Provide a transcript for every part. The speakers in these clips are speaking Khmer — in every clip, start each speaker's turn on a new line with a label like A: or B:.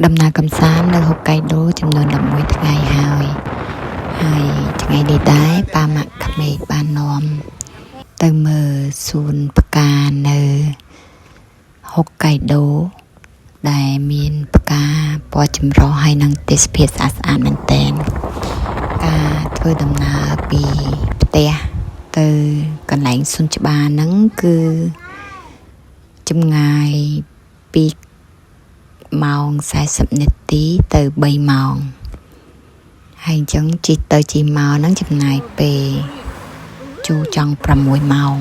A: ดำนาកំសាន្តនៅហុកកៃដូចំនួន11ថ្ងៃហើយថ្ងៃនេះដែរប៉ាម៉ាក់ក្មេកបាននាំទៅមើលសួនផ្កានៅហុកកៃដូដែលមានផ្កាពណ៌ចម្រុះហើយនឹងទេសភាពស្អាតមែនទែនការធ្វើដំណើរពីផ្ទះទៅកន្លែងសួនច្បារហ្នឹងគឺចម្ងាយ2ម៉ោង40នាទីទៅ3ម៉ោងហើយអញ្ចឹងជិះទៅជិះមកហ្នឹងចំណាយពេលចូលចង់6ម៉ោង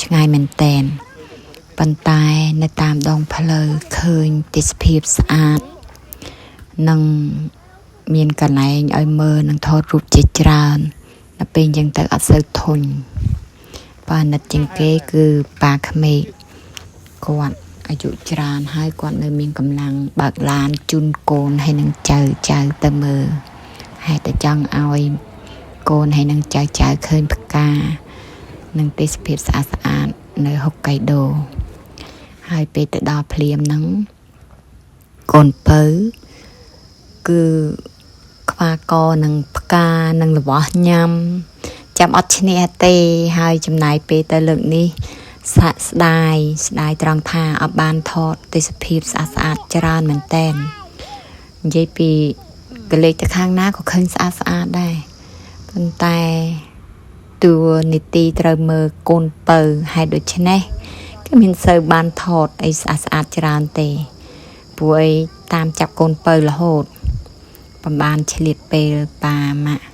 A: ឆ្ងាយមែនតែនប៉ុន្តែនៅតាមដងផ្លូវឃើញទេសភាពស្អាតនិងមានកន្លែងឲ្យមើលនិងថតរូបជាច្រើនដល់ពេលអញ្ចឹងទៅអត់សូវធុញប៉ាណិតជាងគេគឺប៉ាក្មេកគាត់អាយុច្រើនហើយគាត់នៅមានកម្លាំងបើកឡានជូនកូនហើយនឹងចៅទៅមើលហើយតែចង់ឲ្យកូនហើយនឹងចៅឃើញផ្កានិងទេសភាពស្អាតនៅហុកកៃដូហើយពេលទៅដល់ភ្លាមហ្នឹងកូនពៅគឺខ្វាកនឹងផ្កានឹងលវាស់ញ៉ាំចាំអត់ឈ្នះទេហើយចំណាយពេលទៅលើកនេះស្ដាយត្រង់ថាអត់បានថតទេសភាពស្អាតច្រើនមែនតើនិយាយពីកលេចទៅខាងណាក៏ឃើញស្អាតដែរប៉ុន្តែតួនីតិត្រូវមើលកូនពៅហើយដូច្នេះគឺមានសូវបានថតអីស្អាតច្រើនទេព្រោះអីតាមចាប់កូនពៅរហូតបំបានឆ្លៀតពេលប៉ាម៉ាក់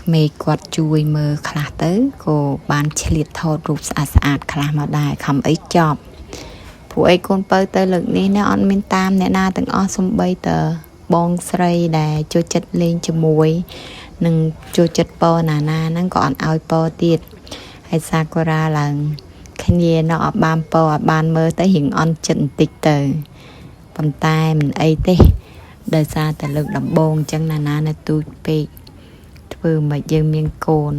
A: ក្មេកគាត់ជួយមើលខ្លះទៅក៏បានឆ្លៀតថតរូបស្អាតខ្លះមកដែរខំអីចប់ព្រោះអីកូនពៅទៅលើកនេះនៅអត់មានតាមអ្នកណាទាំងអស់សំបីតបងស្រីដែលចូលចិត្តលេងជាមួយនិងចូលចិត្តពណ៌ណាហ្នឹងក៏អត់ឲ្យពណ៌ទៀតហើយសាកូរ៉ាឡើងគ្នានៅអត់បានពណ៌អត់បានមើលទៅរៀងអន់ចិត្តបន្តិចទៅប៉ុន្តែមិនអីទេដោយសារតែលើកដំបូងអញ្ចឹងណានៅទូចពេកធ្វើមកយើងមានកូន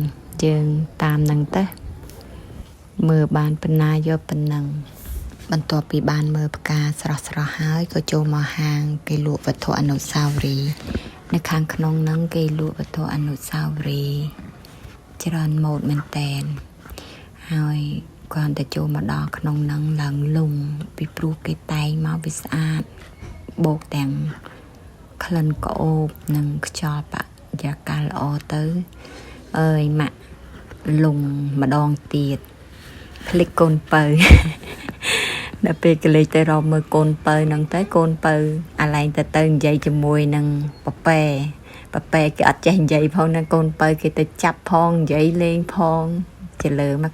A: យើងតាមនឹងទៅមើលបានប៉ុណ្ណាយកប៉ុណ្ណឹងបន្ទាប់ពីបានមើលផ្កាស្រស់ហើយក៏ចូលមកហាងគេលក់វត្ថុអនុស្សាវរីយ៍នៅខាងក្នុងហ្នឹងគេលក់វត្ថុអនុស្សាវរីយ៍ច្រើនម៉ូដមែនតែនហើយគាត់ទៅចូលមកដល់ក្នុងហ្នឹងឡើងលំពីព្រោះគេតែងមកវាស្អាតបូកទាំងក្លិនក្អូបនិងខ្យល់បរិយាកាសល្អទៅអើយម៉ាក់លងម្ដងទៀតភ្លេចកូនពៅដល់ពេលកលេចទៅរកមើលកូនពៅហ្នឹងទៅកូនពៅអាឡែងទៅនិយាយជាមួយនឹងប៉ប៉ែគេអត់ចេះនិយាយផងណាកូនពៅគេទៅចាប់ផងនិយាយលេងផងជាលើមក